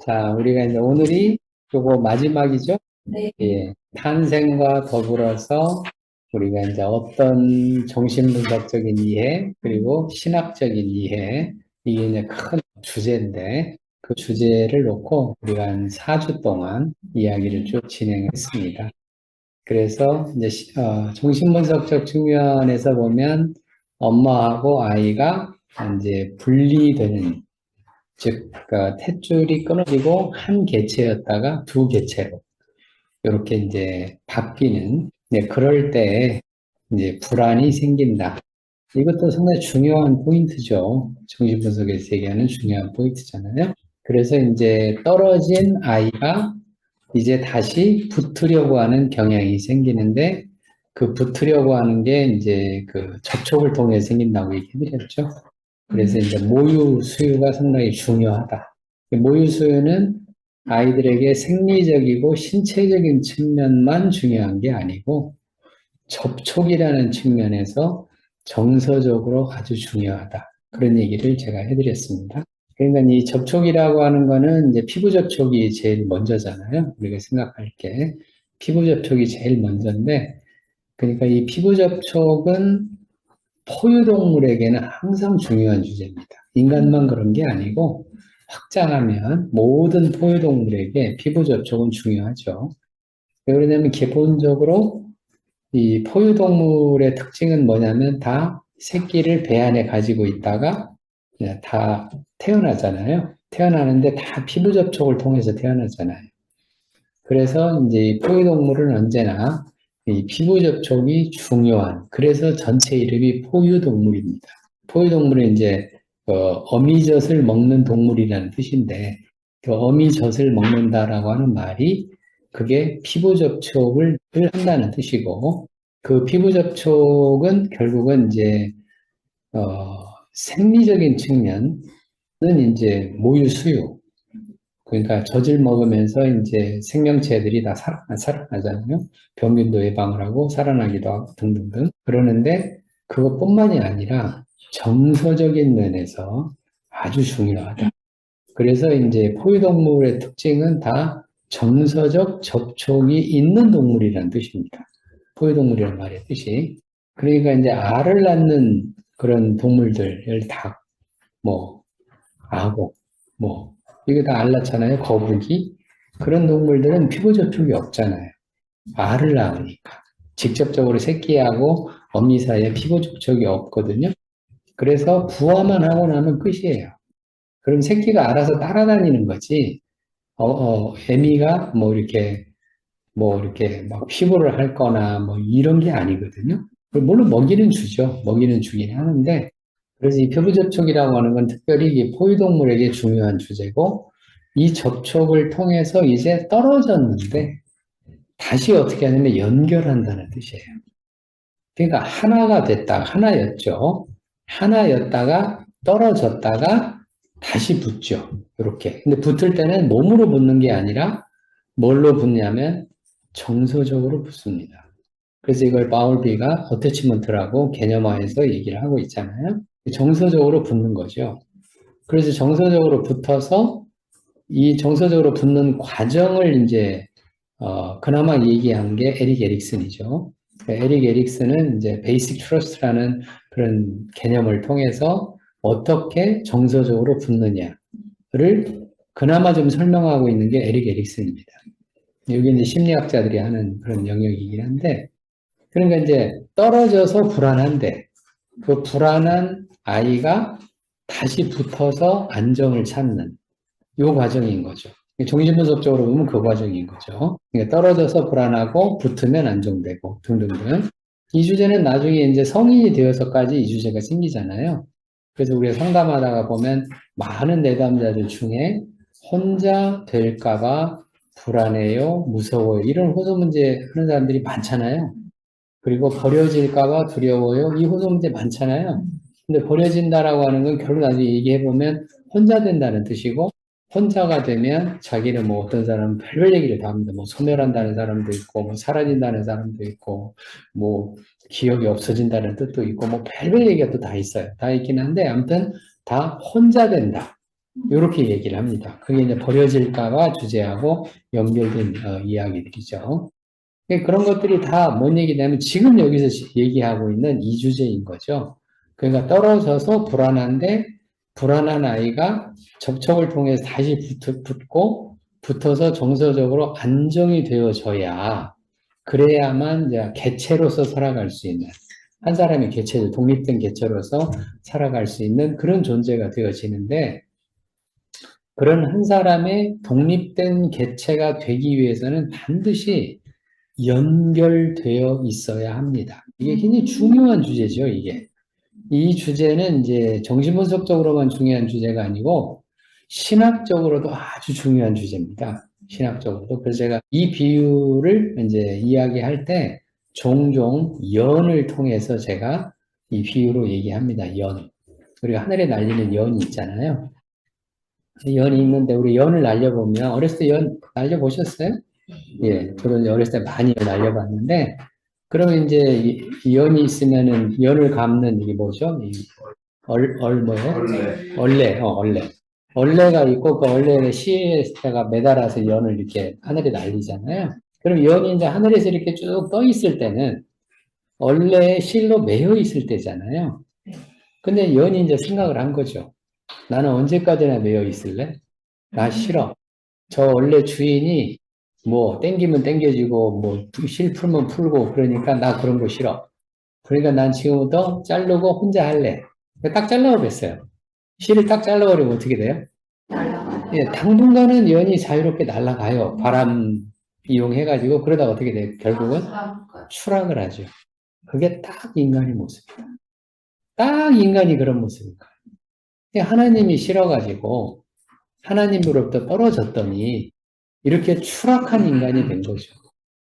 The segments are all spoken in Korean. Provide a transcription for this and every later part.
자, 우리가 이제 오늘이 요거 마지막이죠? 네. 예. 탄생과 더불어서 우리가 이제 어떤 정신분석적인 이해, 그리고 신학적인 이해, 이게 이제 큰 주제인데, 그 주제를 놓고 우리가 한 4주 동안 이야기를 쭉 진행했습니다. 그래서 이제 정신분석적 측면에서 보면 엄마하고 아이가 이제 분리되는, 즉, 그러니까 탯줄이 끊어지고 한 개체였다가 두 개체로 이렇게 이제 바뀌는, 그럴 때 이제 불안이 생긴다. 이것도 상당히 중요한 포인트죠. 정신분석에서 얘기하는 중요한 포인트잖아요. 그래서 이제 떨어진 아이가 이제 다시 붙으려고 하는 경향이 생기는데, 그 붙으려고 하는 게 이제 그 접촉을 통해 생긴다고 얘기해드렸죠. 그래서 이제 모유 수유가 상당히 중요하다. 모유 수유는 아이들에게 생리적이고 신체적인 측면만 중요한 게 아니고 접촉이라는 측면에서 정서적으로 아주 중요하다. 그런 얘기를 제가 해드렸습니다. 그러니까 이 접촉이라고 하는 거는 이제 피부 접촉이 제일 먼저잖아요. 우리가 생각할 게 피부 접촉이 제일 먼저인데, 그러니까 이 피부 접촉은 포유동물에게는 항상 중요한 주제입니다. 인간만 그런 게 아니고 확장하면 모든 포유동물에게 피부 접촉은 중요하죠. 왜 그러냐면 기본적으로 이 포유동물의 특징은 뭐냐면 다 새끼를 배 안에 가지고 있다가 다 태어나잖아요. 태어나는데 다 피부 접촉을 통해서 태어나잖아요. 그래서 이제 이 포유동물은 언제나 이 피부 접촉이 중요한, 그래서 전체 이름이 포유동물입니다. 포유동물은 이제 어미젖을 먹는 동물이라는 뜻인데, 그 어미젖을 먹는다라고 하는 말이 그게 피부 접촉을 한다는 뜻이고, 그 피부 접촉은 결국은 이제 생리적인 측면은 이제 모유 수유, 그러니까 젖을 먹으면서 이제 생명체들이 다 살아나잖아요. 병균도 예방을 하고 살아나기도 하고 등등등. 그러는데 그것뿐만이 아니라 정서적인 면에서 아주 중요하다. 그래서 이제 포유동물의 특징은 다 정서적 접촉이 있는 동물이라는 뜻입니다. 포유동물이라는 말의 뜻이. 그러니까 이제 알을 낳는 그런 동물들, 닭, 뭐, 악어, 뭐, 이게 다 알낳잖아요. 거북이. 그런 동물들은 피부 접촉이 없잖아요. 알을 낳으니까. 직접적으로 새끼하고 어미 사이에 피부 접촉이 없거든요. 그래서 부화만 하고 나면 끝이에요. 그럼 새끼가 알아서 따라다니는 거지. 애미가 뭐 이렇게 막 피부를 할 거나 뭐 이런 게 아니거든요. 물론 먹이는 주죠. 먹이는 주긴 하는데, 그래서 이 표부 접촉이라고 하는 건 특별히 이 포유동물에게 중요한 주제고, 이 접촉을 통해서 이제 떨어졌는데 다시 어떻게 하냐면 연결한다는 뜻이에요. 그러니까 하나가 됐다, 하나였죠. 하나였다가 떨어졌다가 다시 붙죠. 이렇게. 근데 붙을 때는 몸으로 붙는 게 아니라 뭘로 붙냐면 정서적으로 붙습니다. 그래서 이걸 바울비가 어태치먼트라고 개념화해서 얘기를 하고 있잖아요. 정서적으로 붙는 거죠. 그래서 정서적으로 붙어서 이 정서적으로 붙는 과정을 이제 그나마 얘기한 게 에릭 에릭슨이죠. 에릭 에릭슨은 이제 베이식 트러스트라는 그런 개념을 통해서 어떻게 정서적으로 붙느냐를 그나마 좀 설명하고 있는 게 에릭 에릭슨입니다. 여기 이제 심리학자들이 하는 그런 영역이긴 한데, 그러니까 이제 떨어져서 불안한데 그 불안한 아이가 다시 붙어서 안정을 찾는 요 과정인 거죠. 정신분석적으로 보면 그 과정인 거죠. 그러니까 떨어져서 불안하고 붙으면 안정되고 등등등. 이 주제는 나중에 이제 성인이 되어서까지 이 주제가 생기잖아요. 그래서 우리가 상담하다가 보면 많은 내담자들 중에 혼자 될까봐 불안해요, 무서워요, 이런 호소 문제 하는 사람들이 많잖아요. 그리고 버려질까봐 두려워요. 이 호소 문제 많잖아요. 근데 버려진다라고 하는 건 결국 나중에 얘기해보면 혼자 된다는 뜻이고, 혼자가 되면 자기는 뭐 어떤 사람은 별별 얘기를 다 합니다. 뭐 소멸한다는 사람도 있고, 뭐 사라진다는 사람도 있고, 뭐 기억이 없어진다는 뜻도 있고, 뭐 별별 얘기가 또 다 있어요. 다 있긴 한데, 아무튼 다 혼자 된다. 이렇게 얘기를 합니다. 그게 이제 버려질까봐 주제하고 연결된 이야기들이죠. 그런 것들이 다 뭔 얘기냐면 지금 여기서 얘기하고 있는 이 주제인 거죠. 그러니까 떨어져서 불안한데 불안한 아이가 접촉을 통해서 다시 붙고 붙어서 정서적으로 안정이 되어져야 그래야만 이제 개체로서 살아갈 수 있는 한 사람의 개체, 독립된 개체로서 살아갈 수 있는 그런 존재가 되어지는데 그런 한 사람의 독립된 개체가 되기 위해서는 반드시 연결되어 있어야 합니다. 이게 굉장히 중요한 주제죠, 이게. 이 주제는 이제 정신분석적으로만 중요한 주제가 아니고 신학적으로도 아주 중요한 주제입니다. 신학적으로도. 그래서 제가 이 비유를 이제 이야기할 때 종종 연을 통해서 제가 이 비유로 얘기합니다. 연. 우리가 하늘에 날리는 연이 있잖아요. 연이 있는데 우리 연을 날려보면 어렸을 때 연 날려보셨어요? 예, 저도 어렸을 때 많이 날려봤는데 그러면 이제 이 연이 있으면은 연을 감는 이게 뭐죠? 뭐예요? 얼레. 얼레가 있고 그 얼레에 씨에다가 매달아서 연을 이렇게 하늘에 날리잖아요. 그럼 연이 이제 하늘에서 이렇게 쭉 떠 있을 때는 얼레에 실로 매여 있을 때잖아요. 근데 연이 이제 생각을 한 거죠. 나는 언제까지나 매여 있을래? 나 싫어. 저 원래 주인이 뭐 땡기면 땡겨지고 뭐 실 풀면 풀고 그러니까 나 그런 거 싫어. 그러니까 난 지금부터 자르고 혼자 할래. 딱 잘라버렸어요. 실을 딱 잘라버리면 어떻게 돼요? 예, 당분간은 연이 자유롭게 날아가요. 바람 이용해가지고 그러다 어떻게 돼요? 결국은 추락을 하죠. 그게 딱 인간의 모습이에요. 딱 인간이 그런 모습입니다. 하나님이 싫어가지고 하나님으로부터 떨어졌더니 이렇게 추락한 인간이 된 거죠.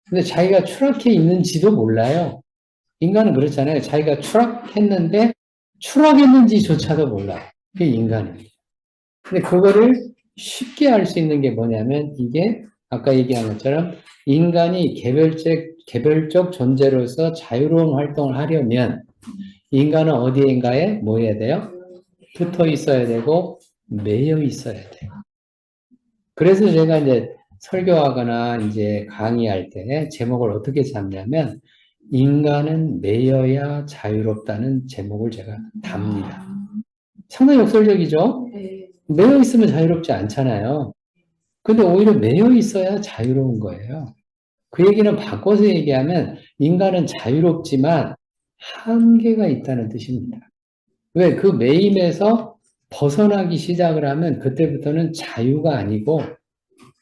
근데 자기가 추락해 있는지도 몰라요. 인간은 그렇잖아요. 자기가 추락했는데 추락했는지조차도 몰라요. 그게 인간입니다. 근데 그거를 쉽게 알 수 있는 게 뭐냐면 이게 아까 얘기한 것처럼 인간이 개별적 존재로서 자유로운 활동을 하려면 인간은 어디인가에 뭐 해야 돼요? 붙어 있어야 되고 매여 있어야 돼요. 그래서 제가 이제 설교하거나 이제 강의할 때 제목을 어떻게 잡냐면 인간은 매여야 자유롭다는 제목을 제가 답니다. 상당히 역설적이죠? 매여 있으면 자유롭지 않잖아요. 근데 오히려 매여 있어야 자유로운 거예요. 그 얘기는 바꿔서 얘기하면 인간은 자유롭지만 한계가 있다는 뜻입니다. 왜? 그 매임에서 벗어나기 시작을 하면 그때부터는 자유가 아니고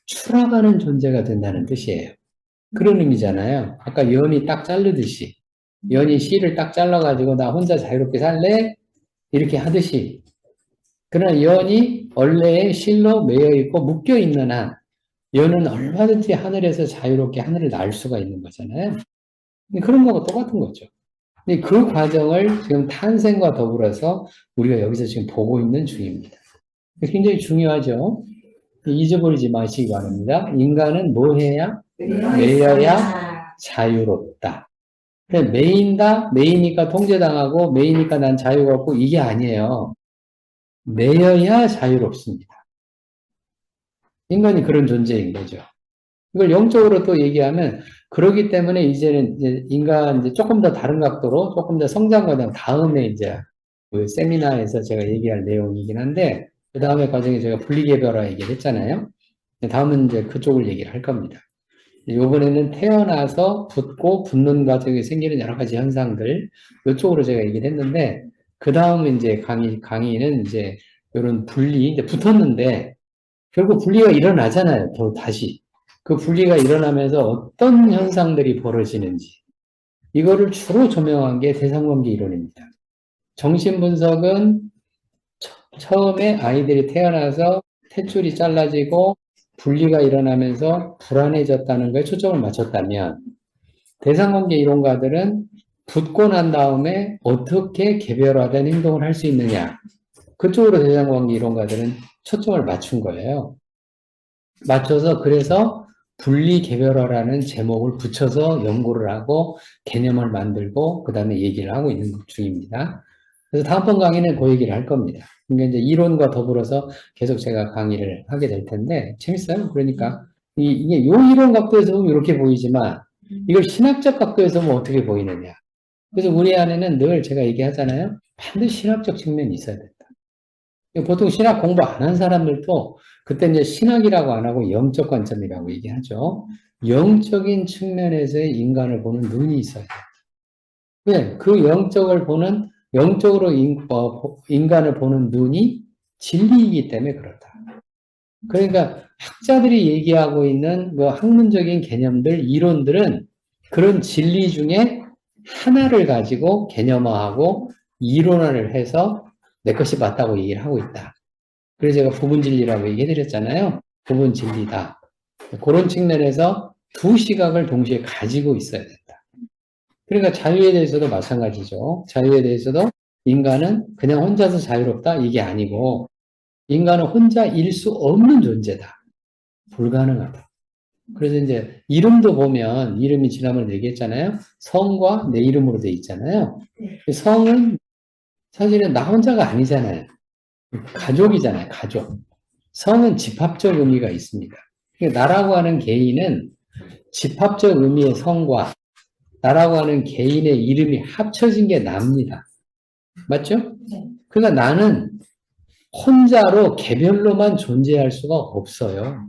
추락하는 존재가 된다는 뜻이에요. 그런 의미잖아요. 아까 연이 딱 자르듯이 연이 씨를 딱 잘라가지고 나 혼자 자유롭게 살래? 이렇게 하듯이 그러나 연이 원래의 실로 매여 있고 묶여 있는 한 연은 얼마든지 하늘에서 자유롭게 하늘을 날 수가 있는 거잖아요. 그런 거하고 똑같은 거죠. 그 과정을 지금 탄생과 더불어서 우리가 여기서 지금 보고 있는 중입니다. 굉장히 중요하죠. 잊어버리지 마시기 바랍니다. 인간은 뭐 해야? 매여야 자유롭다. 매이니까 통제당하고 매이니까 난 자유가 없고 이게 아니에요. 매여야 자유롭습니다. 인간이 그런 존재인 거죠. 이걸 영적으로 또 얘기하면 그러기 때문에 이제는 이제 인간 이제 조금 더 다른 각도로 조금 더 성장 과정 다음에 이제 그 세미나에서 제가 얘기할 내용이긴 한데 그 다음에 과정에 제가 분리개별화 얘기를 했잖아요. 다음은 이제 그쪽을 얘기를 할 겁니다. 이번에는 태어나서 붙고 붙는 과정에 생기는 여러 가지 현상들 이쪽으로 제가 얘기를 했는데 그 다음에 이제 강의는 이제 이런 분리 이제 붙었는데 결국 분리가 일어나잖아요. 또 다시 그 분리가 일어나면서 어떤 현상들이 벌어지는지 이거를 주로 조명한 게 대상관계 이론입니다. 정신분석은 처음에 아이들이 태어나서 탯줄이 잘라지고 분리가 일어나면서 불안해졌다는 거에 초점을 맞췄다면 대상관계 이론가들은 붙고 난 다음에 어떻게 개별화된 행동을 할 수 있느냐 그쪽으로 대상관계 이론가들은 초점을 맞춘 거예요. 맞춰서 그래서 분리개별화라는 제목을 붙여서 연구를 하고 개념을 만들고 그 다음에 얘기를 하고 있는 중입니다. 그래서 다음번 강의는 그 얘기를 할 겁니다. 그러니까 이제 이론과 더불어서 계속 제가 강의를 하게 될 텐데, 재밌어요. 그러니까, 이게 요 이론 각도에서 보면 이렇게 보이지만, 이걸 신학적 각도에서 보면 어떻게 보이느냐. 그래서 우리 안에는 늘 제가 얘기하잖아요. 반드시 신학적 측면이 있어야 된다. 보통 신학 공부 안 한 사람들도 그때 이제 신학이라고 안 하고 영적 관점이라고 얘기하죠. 영적인 측면에서의 인간을 보는 눈이 있어야 돼요. 왜? 그 영적으로 인간을 보는 눈이 진리이기 때문에 그렇다. 그러니까 학자들이 얘기하고 있는 뭐 학문적인 개념들, 이론들은 그런 진리 중에 하나를 가지고 개념화하고 이론화를 해서 내 것이 맞다고 얘기를 하고 있다. 그래서 제가 부분 진리라고 얘기해드렸잖아요. 부분 진리다. 그런 측면에서 두 시각을 동시에 가지고 있어야 된다. 그러니까 자유에 대해서도 마찬가지죠. 자유에 대해서도 인간은 그냥 혼자서 자유롭다? 이게 아니고 인간은 혼자일 수 없는 존재다. 불가능하다. 그래서 이제 이름도 보면 이름이 지난번에 얘기했잖아요. 성과 내 이름으로 돼 있잖아요. 성은 사실은 나 혼자가 아니잖아요. 가족이잖아요. 가족. 성은 집합적 의미가 있습니다. 그러니까 나라고 하는 개인은 집합적 의미의 성과 나라고 하는 개인의 이름이 합쳐진 게 납니다. 맞죠? 그러니까 나는 혼자로 개별로만 존재할 수가 없어요.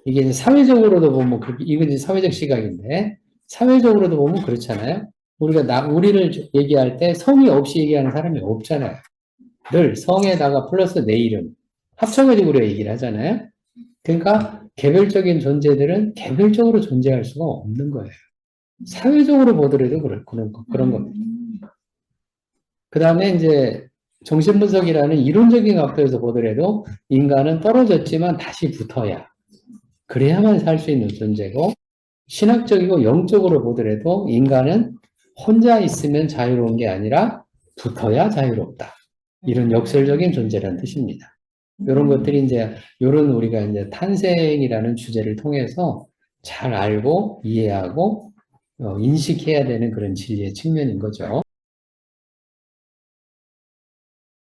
이게 이제 사회적으로도 보면 그렇게 이건 이제 사회적 시각인데 사회적으로도 보면 그렇잖아요. 우리를 얘기할 때 성이 없이 얘기하는 사람이 없잖아요. 늘 성에다가 플러스 내 이름 합쳐가지고 얘기를 하잖아요. 그러니까 개별적인 존재들은 개별적으로 존재할 수가 없는 거예요. 사회적으로 보더라도 그런 겁니다. 그 다음에 이제 정신분석이라는 이론적인 각도에서 보더라도 인간은 떨어졌지만 다시 붙어야 그래야만 살 수 있는 존재고 신학적이고 영적으로 보더라도 인간은 혼자 있으면 자유로운 게 아니라 붙어야 자유롭다. 이런 역설적인 존재라는 뜻입니다. 이런 것들이 이제 이런 우리가 이제 탄생이라는 주제를 통해서 잘 알고 이해하고 인식해야 되는 그런 진리의 측면인 거죠.